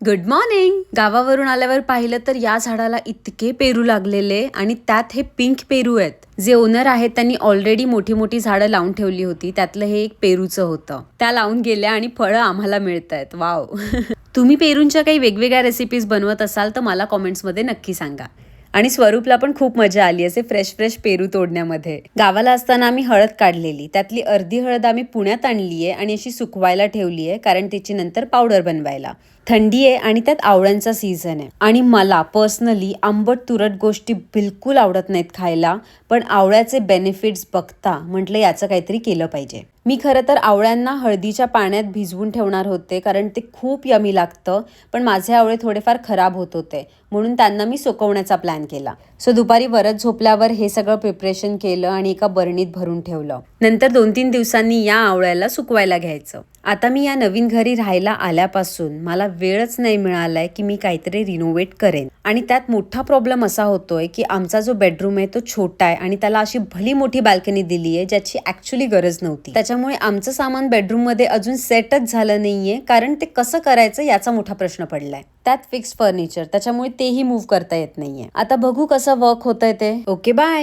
Good morning. गावावरून आल्यावर पाहिलं तर या झाडाला इतके पेरू लागलेले आणि त्यात हे पिंक पेरू आहेत. जे ओनर आहेत त्यांनी ऑलरेडी मोठी मोठी झाडं लावून ठेवली होती. त्यातलं हे एक पेरूचं होतं. त्या लावून गेल्या आणि फळं आम्हाला मिळतायत. वाव. तुम्ही पेरूंच्या काही वेगवेगळ्या रेसिपीज बनवत असाल तर मला कॉमेंट्समध्ये नक्की सांगा. आणि स्वरूपला पण खूप मजा आली असे फ्रेश फ्रेश पेरू तोडण्यामध्ये. गावाला असताना आम्ही हळद काढलेली, त्यातली अर्धी हळद आम्ही पुण्यात आणलीये आणि अशी सुकवायला ठेवलीये, कारण त्याची नंतर पावडर बनवायला. थंडी आहे आणि त्यात आवळ्यांचा सीझन आहे. आणि मला पर्सनली आंबट तुरट गोष्टी बिलकुल आवडत नाहीत खायला, पण आवळ्याचे बेनिफिट्स बघता म्हटलं याचं काहीतरी केलं पाहिजे. मी खरं तर आवळ्यांना हळदीच्या पाण्यात भिजवून ठेवणार होते, कारण ते खूप यमी लागतं, पण माझे आवळे थोडेफार खराब होत होते, म्हणून त्यांना मी सुकवण्याचा प्लॅन केला. सो दुपारी वरच झोपल्यावर हे सगळं प्रिपरेशन केलं आणि एका बरणीत भरून ठेवलं. नंतर 2-3 दिवसांनी या आवळ्याला सुकवायला घ्यायचं. आता मी या नवीन घरी राहायला आल्यापासून मला वेळच नाही मिळालाय की मी काहीतरी रिनोव्हेट करेन. आणि त्यात मोठा प्रॉब्लेम असा होतोय की आमचा जो बेडरूम आहे तो छोटा आहे आणि त्याला अशी भली मोठी बाल्कनी दिली आहे, ज्याची ऍक्च्युली गरज नव्हती. त्याच्यामुळे आमचं सामान बेडरूम मध्ये अजून सेटच झालं नाहीये, कारण ते कसं करायचं याचा मोठा प्रश्न पडलाय. त्यात फिक्स फर्निचर, त्याच्यामुळे तेही मूव्ह करता येत नाहीये. आता बघू कसं वर्क होतंय ते. Okay, bye.